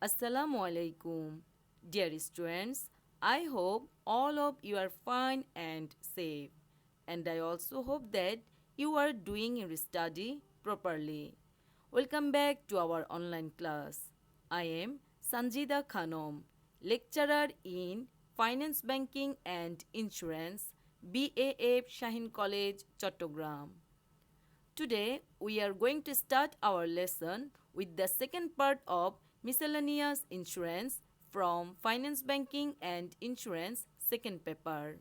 Assalamu alaikum. Dear students, I hope all of you are fine and safe. And I also hope that you are doing your study properly. Welcome back to our online class. I am Sanjida Khanom, lecturer in Finance Banking and Insurance, BAF Shahin College, Chattogram. Today, we are going to start our lesson with the second part of Miscellaneous Insurance from Finance Banking and Insurance second paper.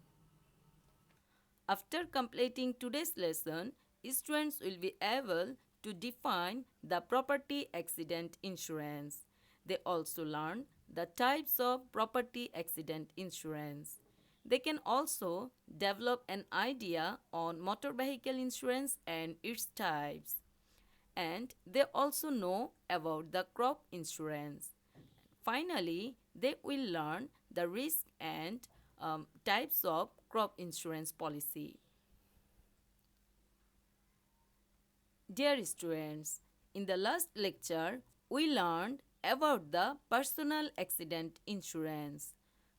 After completing today's lesson, students will be able to define the property accident insurance. They also learn the types of property accident insurance. They can also develop an idea on motor vehicle insurance and its types. And they also know about the crop insurance. Finally, they will learn the risk and types of crop insurance policy. Dear students, in the last lecture, we learned about the personal accident insurance.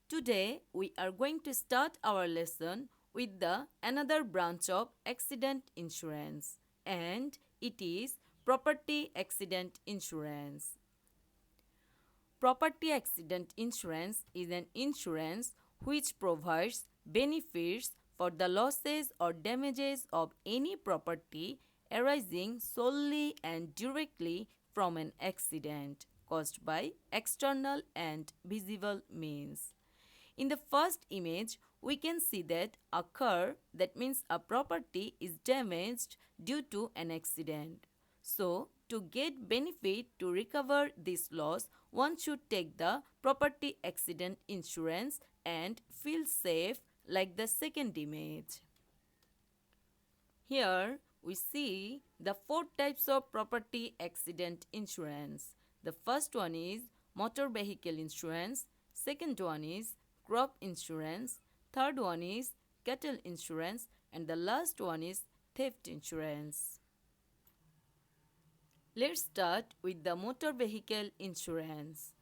Today, we are going to start our lesson with the another branch of accident insurance, and it is property accident insurance. Property accident insurance is an insurance which provides benefits for the losses or damages of any property arising solely and directly from an accident caused by external and visible means. In the first image, we can see that a car, that means a property, is damaged due to an accident. So, to get benefit to recover this loss, one should take the property accident insurance and feel safe like the second image. Here we see the four types of property accident insurance. The first one is motor vehicle insurance, second one is crop insurance, third one is cattle insurance, and the last one is theft insurance. Let's start with the motor vehicle insurance.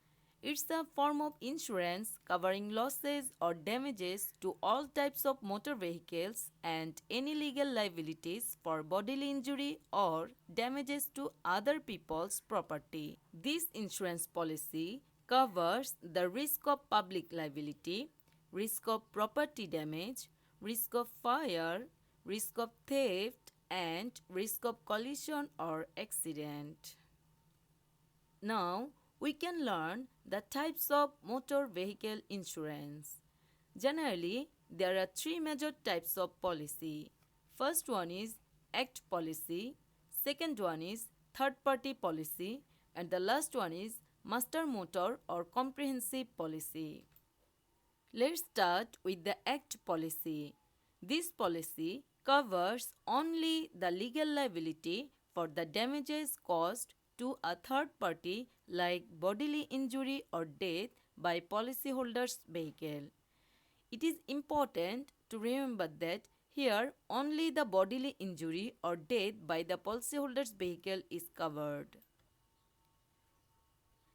It's a form of insurance covering losses or damages to all types of motor vehicles and any legal liabilities for bodily injury or damages to other people's property. This insurance policy covers the risk of public liability, risk of property damage, risk of fire, risk of theft, and risk of collision or accident. Now, we can learn the types of motor vehicle insurance. Generally, there are three major types of policy. First one is act policy, second one is third party policy, and the last one is master motor or comprehensive policy. Let's start with the act policy. This policy covers only the legal liability for the damages caused to a third party like bodily injury or death by policyholder's vehicle. It is important to remember that here only the bodily injury or death by the policyholder's vehicle is covered.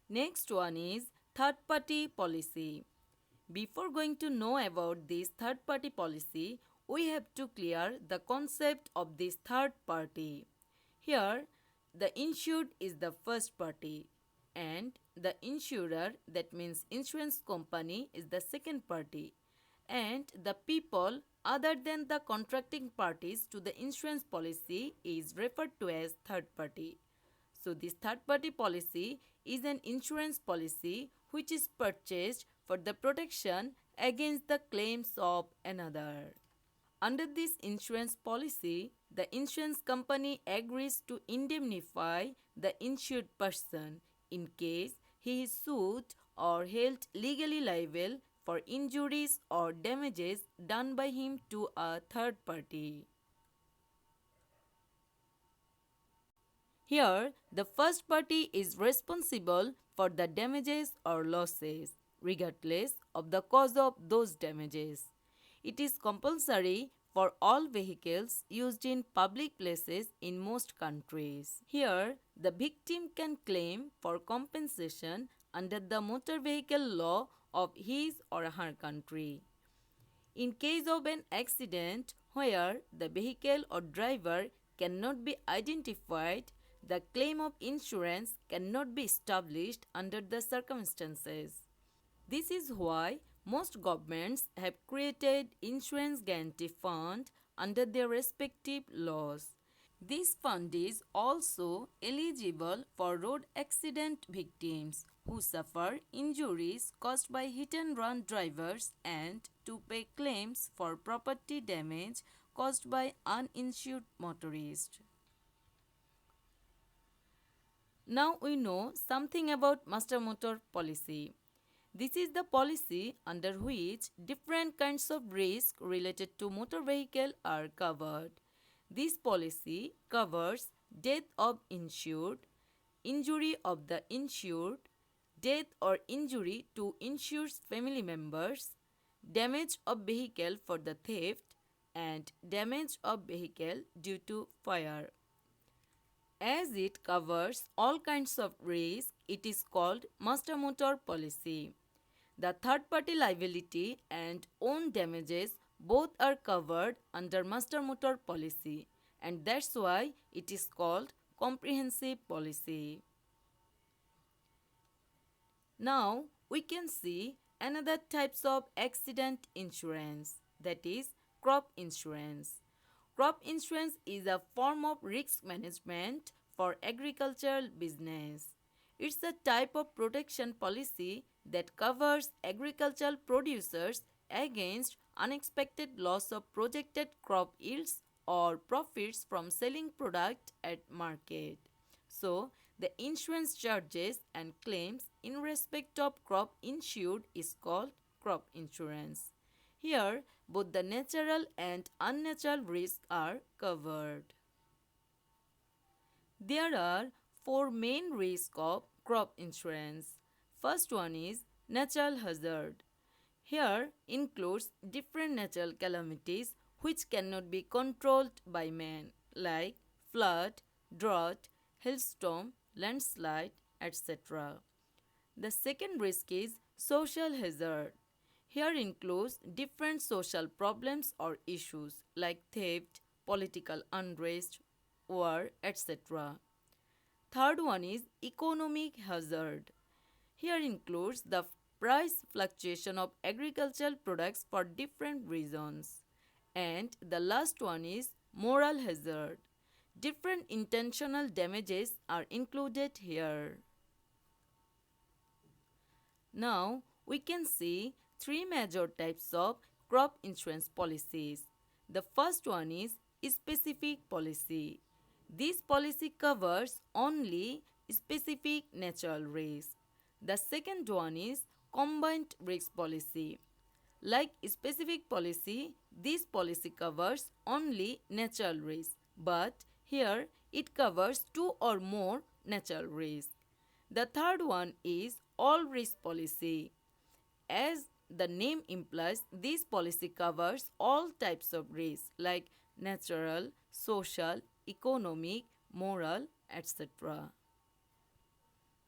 Next one is third party policy. Before going to know about this third party policy, we have to clear the concept of this third party. Here, the insured is the first party and the insurer, that means insurance company, is the second party, and the people other than the contracting parties to the insurance policy is referred to as third party. So, this third party policy is an insurance policy which is purchased for the protection against the claims of another. Under this insurance policy, the insurance company agrees to indemnify the insured person in case he is sued or held legally liable for injuries or damages done by him to a third party. Here, the first party is responsible for the damages or losses, regardless of the cause of those damages. It is compulsory for all vehicles used in public places in most countries. Here, the victim can claim for compensation under the motor vehicle law of his or her country. In case of an accident where the vehicle or driver cannot be identified, the claim of insurance cannot be established under the circumstances. This is why most governments have created insurance guarantee fund under their respective laws. This fund is also eligible for road accident victims who suffer injuries caused by hit and run drivers and to pay claims for property damage caused by uninsured motorists. Now we know something about Master Motor Policy. This is the policy under which different kinds of risk related to motor vehicle are covered. This policy covers death of insured, injury of the insured, death or injury to insured's family members, damage of vehicle for the theft, and damage of vehicle due to fire. As it covers all kinds of risk, it is called Master Motor Policy. The third party liability and own damages both are covered under Master Motor Policy, and that's why it is called Comprehensive Policy. Now we can see another types of accident insurance, that is crop insurance. Crop insurance is a form of risk management for agricultural business. It's a type of protection policy that covers agricultural producers against unexpected loss of projected crop yields or profits from selling product at market. So, the insurance charges and claims in respect of crop insured is called crop insurance. Here, both the natural and unnatural risks are covered. There are four main risks of crop insurance. First one is natural hazard. Here includes different natural calamities which cannot be controlled by man, like flood, drought, hailstorm, landslide, etc. The second risk is social hazard. Here includes different social problems or issues like theft, political unrest, war, etc. Third one is economic hazard. Here includes the price fluctuation of agricultural products for different reasons. And the last one is moral hazard. Different intentional damages are included here. Now we can see three major types of crop insurance policies. The first one is specific policy. This policy covers only specific natural risk. The second one is combined risk policy. Like specific policy, this policy covers only natural risk, but here it covers two or more natural risks. The third one is all risk policy. As the name implies, this policy covers all types of risks like natural, social, economic, moral, etc.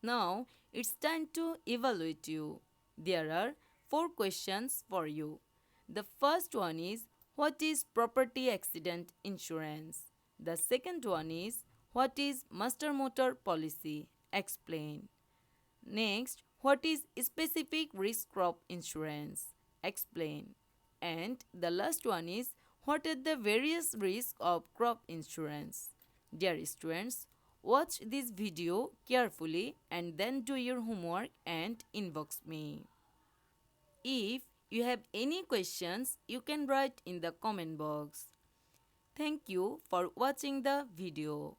Now it's time to evaluate you. There are four questions for you. The first one is, what is property accident insurance? The second one is, what is master motor policy? Explain. Next, what is specific risk crop insurance? Explain. And the last one is, what are the various risks of crop insurance? Dear students, watch this video carefully and then do your homework and inbox me. If you have any questions, you can write in the comment box. Thank you for watching the video.